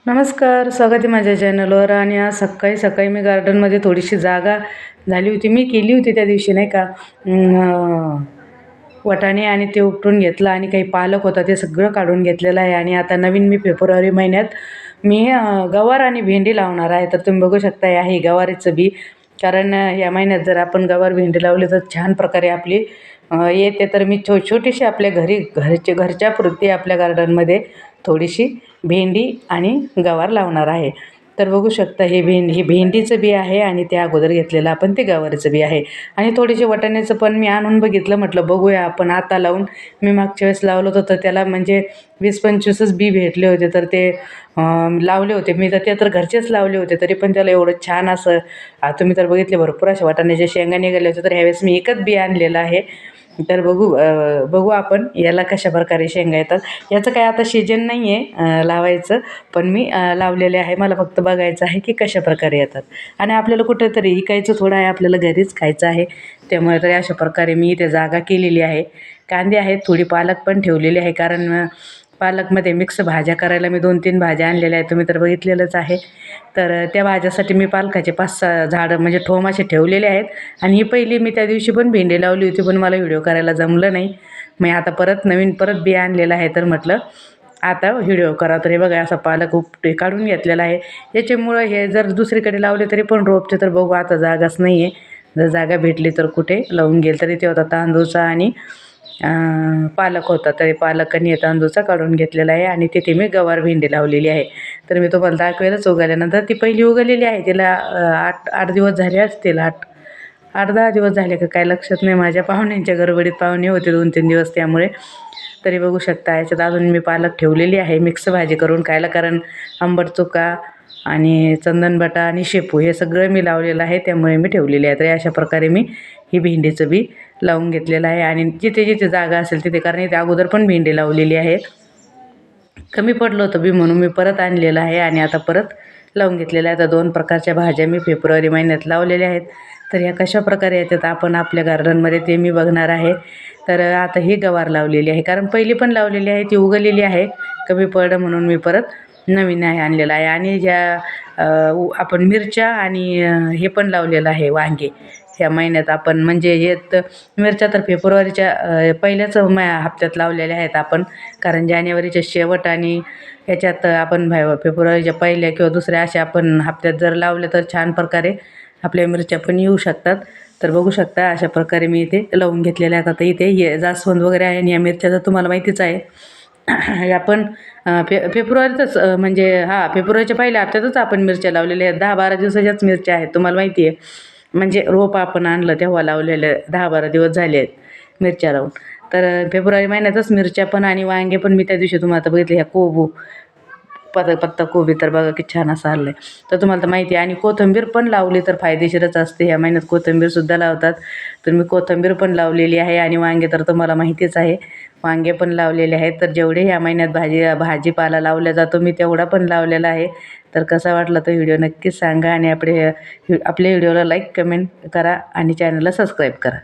नमस्कार, स्वागत आहे माझ्या चॅनलवर. आणि आज सकाळी सकाळी मी गार्डनमध्ये थोडीशी जागा झाली होती, मी केली होती त्या दिवशी नाही का वाटाणे, आणि ते उपटून घेतलं आणि काही पालक होता ते सगळं काढून घेतलेलं आहे. आणि आता नवीन मी फेब्रुवारी महिन्यात मी गवार आणि भेंडी लावणार आहे. तर तुम्ही बघू शकता, हे आहे गवारीचं बी. कारण या महिन्यात जर आपण गवार भेंडी लावली तर छान प्रकारे आपली येते. तर मी छोटीशी आपल्या घरच्या पुरती आपल्या गार्डनमध्ये थोडीशी भेंडी आणि गवार लावणार आहे. तर बघू शकता, हे भेंडीचं बी आहे आणि त्या अगोदर घेतलेलं आपण ते गवारीचं बी आहे. आणि थोडेसे वाटाण्याचं पण मी आणून बघितलं, म्हटलं बघूया आपण आता लावून. मी मागच्या वेळेस लावलं होतं तर त्याला म्हणजे 20-25च बी भेटले होते, तर ते लावले होते मी. तर ते तर घरचेच लावले होते, तरी पण त्याला एवढं छान असं तुम्ही तर बघितले भरपूर असे वाटाण्याचे शेंगा निघाले होते. तर ह्यावेळेस मी एकच बी आणलेलं आहे. तर बघू आपण याला कशा प्रकारे शेंगा येतात. याचं काय आता सीजन नाही आहे लावायचं, पण मी लावलेले आहे. मला फक्त बघायचं आहे की कशा प्रकारे येतात. आणि आपल्याला कुठंतरी इकायचं थोडं आहे, आपल्याला घरीच खायचं आहे. त्यामुळे तरी अशा प्रकारे मी इथे जागा केलेली आहे. कांदे आहेत, थोडी पालक पण ठेवलेली आहे, कारण पालकमध्ये मिक्स भाज्या करायला मी 2-3 भाज्या आणलेल्या आहेत, तुम्ही तर बघितलेलंच आहे. तर त्या भाज्यासाठी मी पालकाचे 5-6 झाडं म्हणजे ठोम असे ठेवलेले आहेत. आणि ही पहिली मी त्या दिवशी पण भेंडी लावली होती, पण मला व्हिडिओ करायला जमलं नाही. मी आता नवीन बी आणलेलं आहे, तर म्हटलं आता व्हिडिओ करा. तर हे बघा, असा पालक उपटे काढून घेतलेला आहे. याच्यामुळं हे जर दुसरीकडे लावले तरी पण रोपचे, तर बघू आता जागाच नाही आहे. जर जागा भेटली तर कुठे लावून गेल. तर इथे होता तांदूळचा आणि पालक होता, तर पालक आणि तांदूळचा काढून घेतलेला आहे. आणि तिथे मी गवार भेंडी लावलेली आहे. तर मी तुम्हाला दाखवेलच उगवल्यानंतर. ती पहिली उगवलेली आहे, तिला 8 दिवस झाले असतील, 8-10 दिवस झाले का काय लक्षात नाही. माझ्या पाहुण्यांच्या गडबडीत पाहुणे होते 2-3 दिवस, त्यामुळे. तरी बघू शकता, याच्यात अजून मी पालक ठेवलेली आहे मिक्स भाजी करून खायला, कारण आंबट चुका आणि चंदनबटा आणि शेपू हे सगळं मी लावलेलं आहे, त्यामुळे मी ठेवलेली आहे. तर अशा प्रकारे मी ही भेंडीचं बी लावून घेतलेलं आहे. आणि जिथे जिथे जागा असेल तिथे, कारण इथे अगोदर पण भेंडी लावलेली आहे, कमी पडलं होतं बी म्हणून मी परत आणलेलं आहे आणि आता परत लावून घेतलेल्या आहेत. 2 प्रकारच्या भाज्या मी फेब्रुवारी महिन्यात लावलेल्या आहेत. तर ह्या कशा प्रकारे येतात आपण आपल्या गार्डनमध्ये ते मी बघणार आहे. तर आता ही गवार लावलेली आहे, कारण पहिली पण लावलेली आहे, ती उगवलेली आहे, कमी पडलं म्हणून मी परत नवीन आहे आणलेलं आहे. आणि ज्या आपण मिरच्या आणि हे पण लावलेलं आहे, वांगे. ह्या महिन्यात आपण म्हणजे मिरच्या तर फेब्रुवारीच्या पहिल्याच हप्त्यात लावलेल्या आहेत आपण, कारण जानेवारीच्या शेवट आणि ह्याच्यात आपण फेब्रुवारीच्या पहिल्या किंवा दुसऱ्या अशा आपण हप्त्यात जर लावले तर छान प्रकारे आपल्या मिरच्या पण येऊ शकतात. तर बघू शकता, अशा प्रकारे मी इथे लावून घेतलेल्या आहेत. आता इथे हे जास्वंद वगैरे आहे, आणि या मिरच्या तर तुम्हाला माहितीच आहे. आपण फेब्रुवारीतच म्हणजे फेब्रुवारीच्या पहिल्या हप्त्यातच आपण मिरच्या लावलेल्या आहेत. 10-12 दिवसाच्याच मिरच्या आहेत, तुम्हाला माहिती आहे. म्हणजे रोप आपण आणलं तेव्हा लावलेलं 10-12 दिवस झाले आहेत मिरच्या लावून. तर फेब्रुवारी महिन्यातच मिरच्या पण आणि वांगे पण मी त्या दिवशी तुम्हाला आता बघितले. ह्या कोबू पत्ता कोबी तर बघा की छान असं आलं आहे. तर तुम्हाला तर माहिती आहे. आणि कोथिंबीर पण लावली तर फायदेशीरच असते. ह्या महिन्यात कोथिंबीरसुद्धा लावतात, तर मी कोथिंबीर पण लावलेली आहे. आणि वांगे तर तुम्हाला माहितीच आहे, वांगे पण लावलेले आहेत. तर जेवढे ह्या महिन्यात भाजीपाला लावला जातो मी तेवढा पण लावलेला आहे. तर कसा वाटला तो व्हिडिओ नक्कीच सांगा, आणि आपल्या व्हिडिओला लाईक कमेंट करा आणि चॅनलला सबस्क्राईब करा.